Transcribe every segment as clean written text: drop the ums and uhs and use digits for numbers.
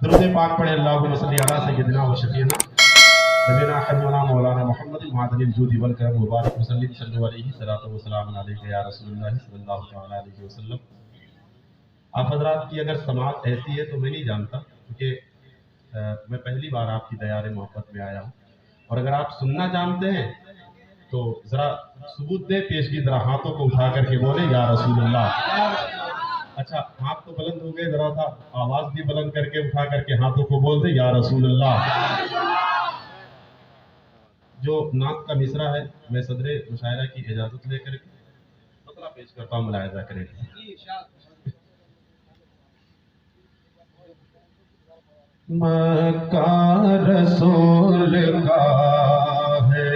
दुरूद पाक पढ़े अल्लाहुम्मा सल्ली अला सय्यिदिना व शफीना नबीना हबीबना मौलाना मोहम्मद मादनिल जूदी वल करम मुबारक वसल्लम सल्लल्लाहु अलैहि सलातो व सलाम अलैका या रसूलुल्लाह सल्लल्लाहु तआला अलैहि वसल्लम। आप हजरात की अगर समाअत ऐसी है तो मैं नहीं जानता, क्योंकि मैं पहली बार आपकी दयारे मोहब्बत में आया हूँ। और अगर आप सुनना जानते हैं तो जरा सबूत दे पेशगी, जरा हाथों को उठा करके बोले या रसूलुल्लाह। अच्छा, हाथ तो बुलंद हो गए, जरा था आवाज भी बुलंद करके उठा करके हाथों को बोल दे या रसूलुल्लाह। जो नाक का मिसरा है मैं सदरे मुशायरा की इजाजत लेकर फकरा पेश करता हूँ, मुलाहिजा करें। मक्का रसूल का है,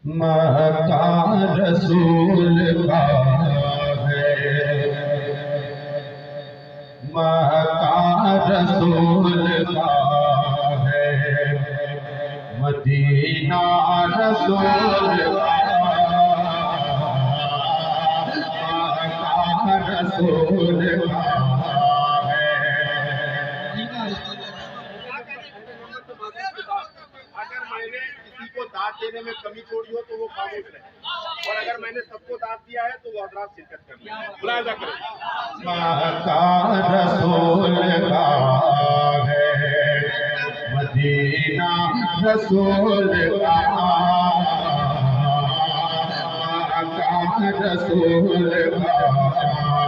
मक्का रसूल का है, मक्का रसूल का है, मदीना रसूल का, मक्का रसूल का है। अगर मैंने किसी को दाद देने में कमी छोड़ी हो तो वो खामोश रहे, और अगर मैंने सबको दाद दिया है तो वो हजरात शिरकत कर लें। मुलाहिजा करें। मक्का रसूल का है, मदीना रसूल का, मक्का रसूल का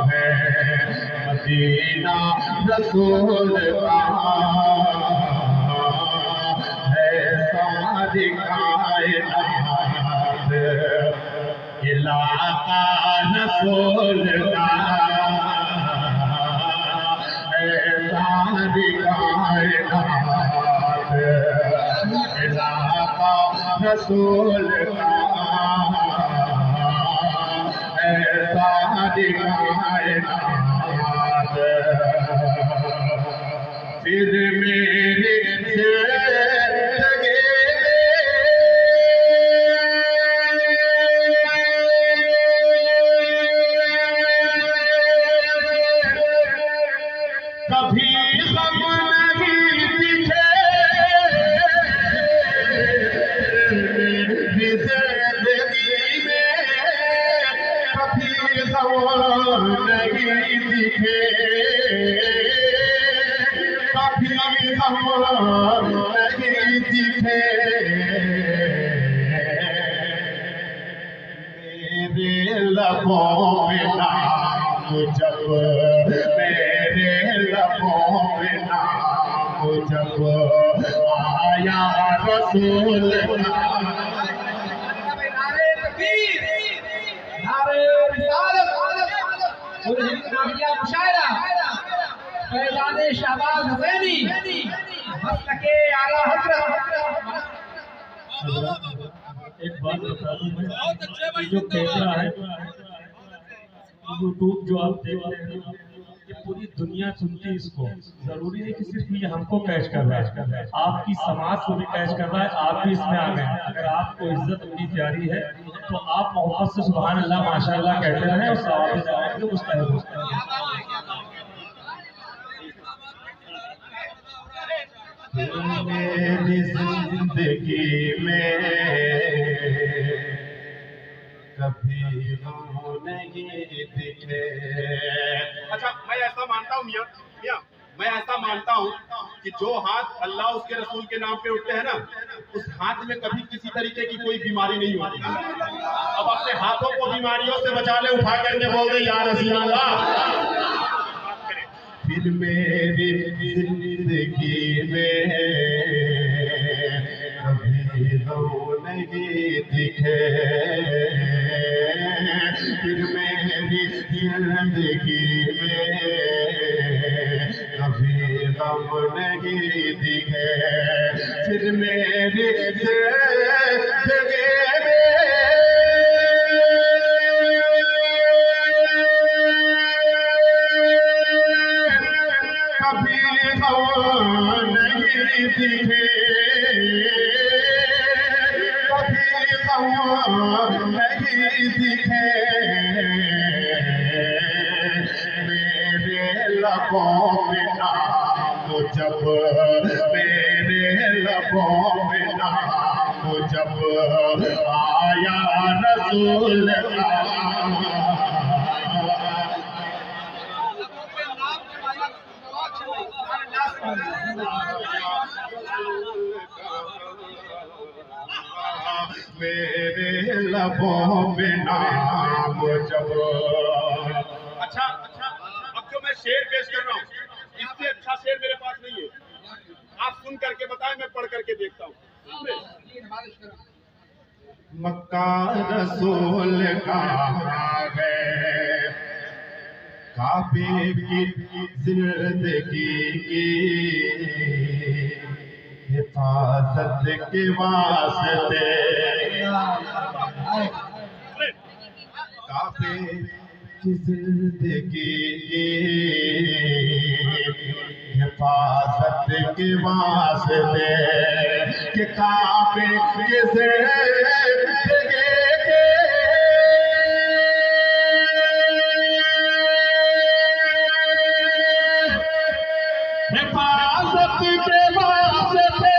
है, मदीना रसूल का सारी कायनात, इलाका रसूल का सारी कायनात, इलाका रसूल का सारी कायनात। फिर मेरे कभी गम नहीं दिखे, जिंदगी में कभी गम नहीं दिखे, कभी गम नहीं दिखे। मेरे लबों में नाम जब, मेरे लबों में नाम जब आया रसूल का, नारे तकबीर, नारे रिसालत, मुशायरा फैज़ाने शहबाज हुसैनी मस्तके आला हज़रत। एक बात बता दूं मैं, ये जो कैमरा है, यूट्यूब जो आप देख रहे हैं, ये पूरी दुनिया सुनती है इसको। जरूरी नहीं कि सिर्फ ये हमको कैच कर रहा है, आपकी समाज को भी कैच कर रहा है। आप भी इसमें आ गए। अगर आपको इज्जत उतनी प्यारी है तो आप मोहब्बत से सुभान अल्लाह माशाअल्लाह कहते रहें और सवाब जाएंगे मुस्तहिक। मेरी जिंदगी में कभी गम नहीं दिखे। अच्छा, मैं ऐसा मानता हूँ मियाँ, मैं ऐसा मानता हूँ कि जो हाथ अल्लाह उसके रसूल के नाम पे उठते हैं ना, उस हाथ में कभी किसी तरीके की कोई बीमारी नहीं होती। अब अपने हाथों को बीमारियों से बचा ले, उठा करके बोल दे या रसूल अल्लाह। फिर मेरी जिंदगी में कभी गम नहीं दिखे, फिर मेरी जिंदगी में कभी गम नहीं दिखे, फिर मेरी जिंदगी में कभी गम नहीं दिखे, कभी गम नहीं दिखे। जब मेरे लबों में नाम जब आया रसूल का, मेरे लबों में नाम जब। अच्छा, अब जो मैं शेर पेश कर रहा हूँ इससे अच्छा शेर मेरे पास नहीं है। आप सुन करके बताएं, मैं पढ़ करके देखता हूँ। मक्का रसूल का है, काबे की जिंदगी की हिफाजत के वास्ते, काबे की जिंदगी की हिफाजत के वास्ते, कि काबे की जिंदगी के हिफाजत के वास्ते,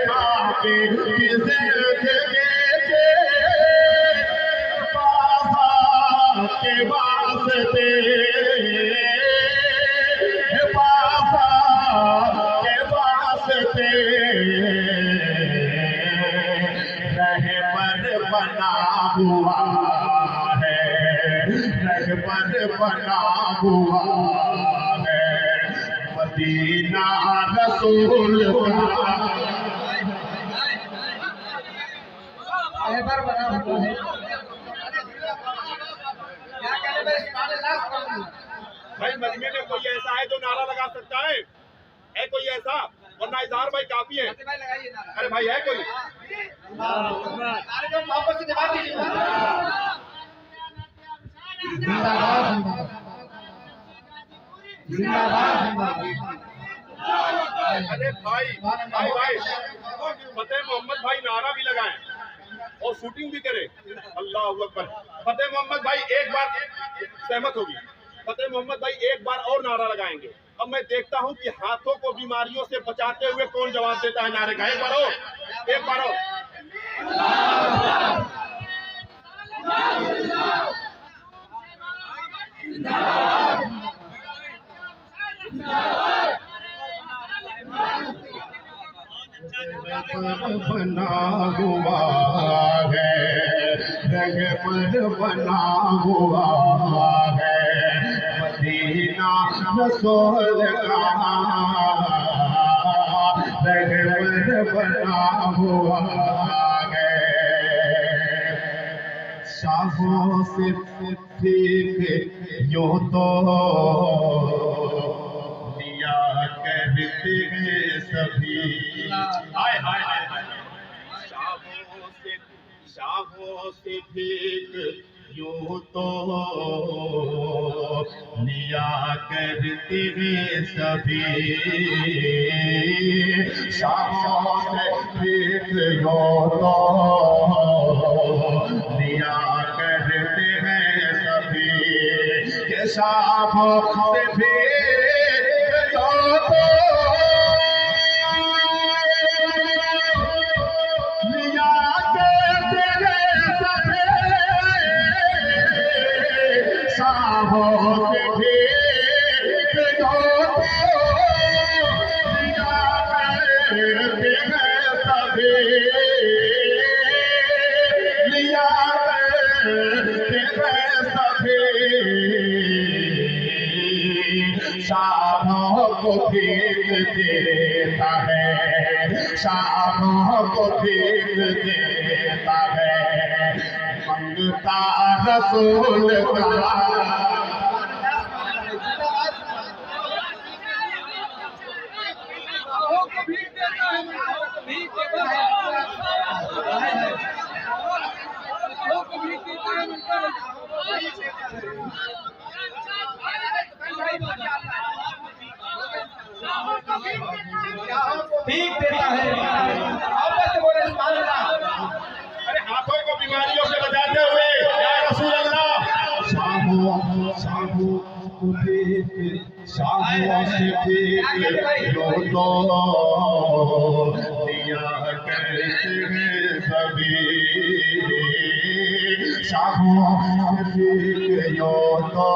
काबे की जिंदगी के के वास्ते, के वास्ते रहबर बना हुआ है, रहबर बना हुआ है मदीना रसूल का। रहबर बना हुआ है। क्या कहने में भाई मजमे में कोई ऐसा है जो नारा लगा सकता है? है कोई ऐसा? वरना इजहार भाई काफी है। अरे भाई है कोई? मोहब्बत से जवाब दीजिए। जिंदाबाद जिंदाबाद। अरे भाई फतेह मोहम्मद भाई नारा भी लगाएं और शूटिंग भी करें। अल्लाह अकबर। फतेह मोहम्मद भाई एक बार सहमत होगी। फतेह मोहम्मद भाई एक बार और नारा लगाएंगे। अब मैं देखता हूं कि हाथों को बीमारियों से बचाते हुए कौन जवाब देता है नारे का। एक बार और, एक बार और। बना हुआ है, रहबर बना हुआ है मदीना रसूल का, रहबर बना हुआ है। शाहों से ठीक यूं तो लिया करते हैं सभी। हाय हाय हाय हाय। शाहों से भीख यूं तो लिया करते हैं सभी, शाहों से भीख यूं तो लिया करते हैं सभी, के शाहों से भीख यूं तो शामों को भीख देता है, शामों को भीख देता है मंगता रसूल का। भीख देता है। अरे हाथों को बीमारियों से बचाते हुए या रसूल अल्लाह। शाहों को भीख, शाहों शाहों से भीख लो तो दिया करते हैं सभी, शाहों से भीख लो तो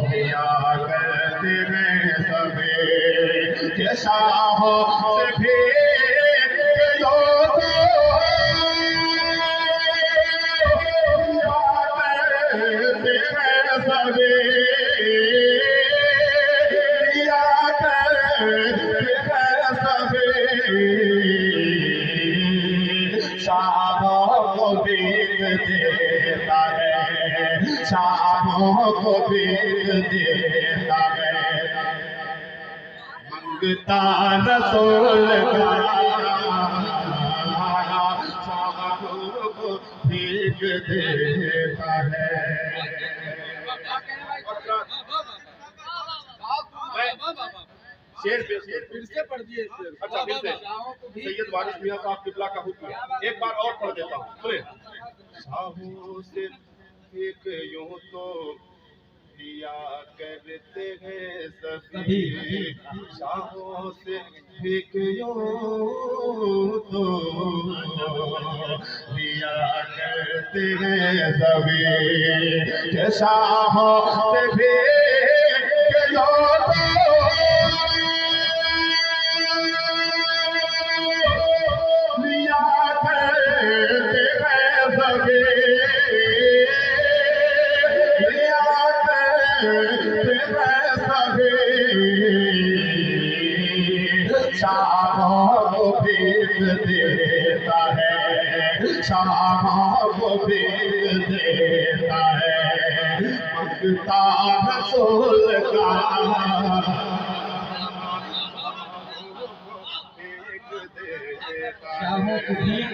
दिया करते हैं सभी, के शाहों से भीख लो तो शाहों को भीख देता है, शाहों को भीख देता है, मंगता रसूल का शाहों को भीख देता है। शेर पे फिर से पढ़ दिए। अच्छा फिर से सैयद वारिस मियां साहब किबला का हुक्म है, एक बार और पढ़ देता हूँ, सुने। शाहों से एक यूं तो दिया करते हैं सभी, शाहों से एक यूं तो दिया करते हैं सभी, शाहों से भी शाहों को भीख देता है, शाहों को भीख देता है, मंगता रसूल का शाहों को भीख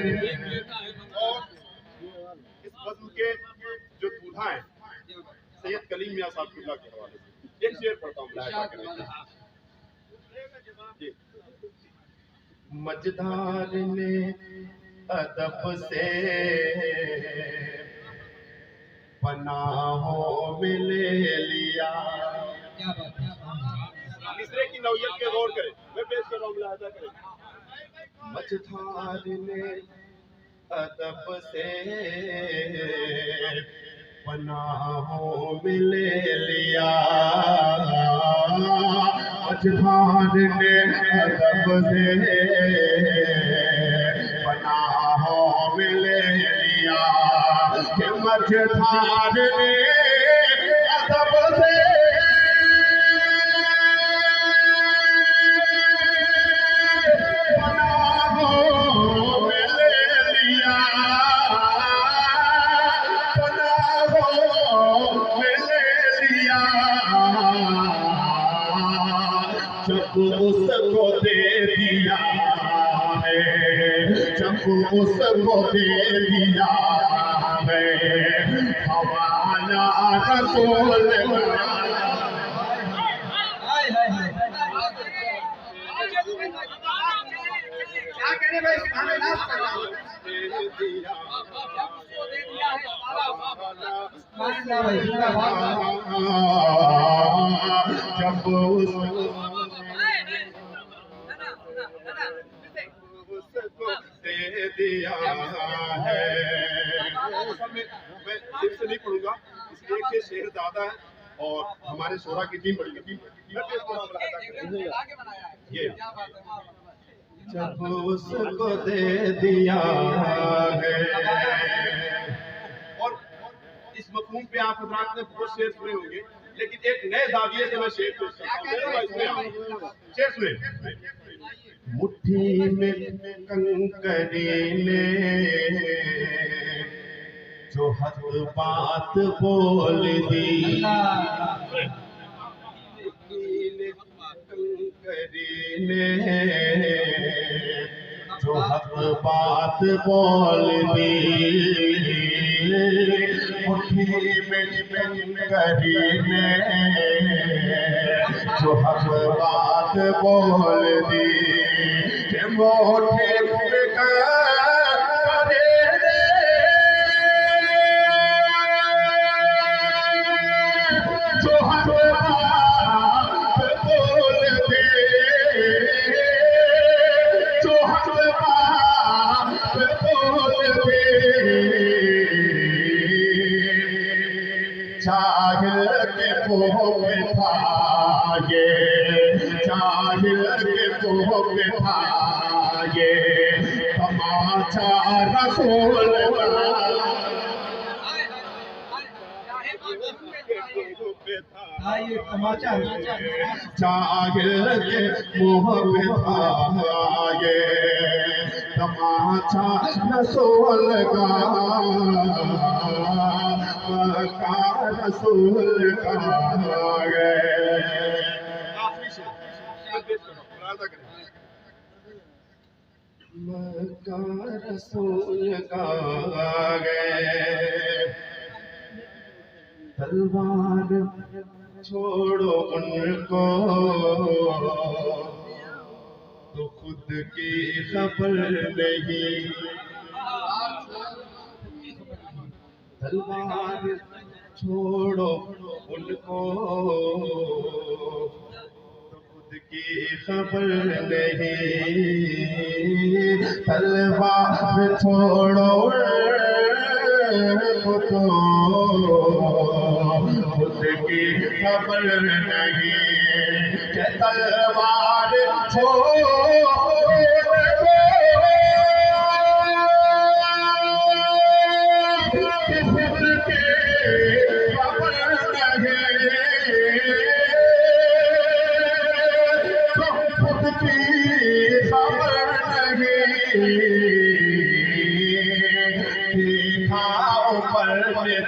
और इस बज़्म के जो दूल्हा हैं सैयद कलीम मियां साहब किबला के हवाले से एक शेर पढ़ता हूँ। मजदार ने अदब से पनाहों में ले लिया, मिसरे की नौयत पे गौर करें, मैं पेश कर रहा हूँ, मुलाहिजा करें। मजदार ने अदब से पनाहों में ले लिया, मजदार ने अदब से पनाहों में ले लिया, मजदार ने अदब से जब उसको दे दिया है, जब उसको दे दिया है, हमारा रसूल क्या कहने भाई, खाने नाश कर रहा हूँ। मानना भाई, जिंदाबाद। जब उसको दे दिया है, मैं फिर से नहीं पढ़ूंगा, इसलिए कि शेर ज्यादा है और हमारे शोरा की टीम बड़ी लगी। ये जब उसको दे दिया है, और इस मफ़हूम पे आप हज़रात ने बहुत शेर सुने होंगे, लेकिन एक नए जाविये से मैं शेर पेश करता हूं। शेर सुने। मुट्ठी में कंकरी ने जो हक बात बोल दी, कंकरी ने जो हक बात बोल दी, मुट्ठी में कंकरी ने जो हक बात बोल दी, मोटे जो हक ये जाहिल के मुंह पे था ये तमाचा रसूल का ये तमाचा जाहिल के मुंह पे था ये तमाचा रसूल का रसूल का आखिरी शेर पेश करो, मुलाजा करें। मक्का रसूल का तलवार छोड़ो उनको तो खुद की खबर नहीं तलवार छोड़ो उनको तो खुद की खबर नहीं तलवार छोड़ो उनको तो खुद की खबर नहीं कि तलवार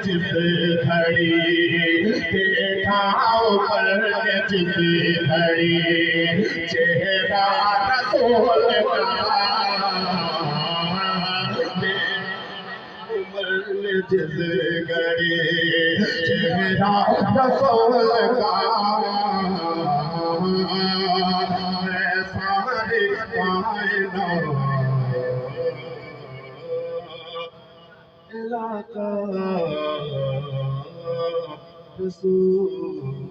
जिस घड़ी देखा ऊपर जिस घड़ी चेहरा रसूल का उम्र जिस घड़ी चेहरा रसूल का सारे कायनात इलाका रसूल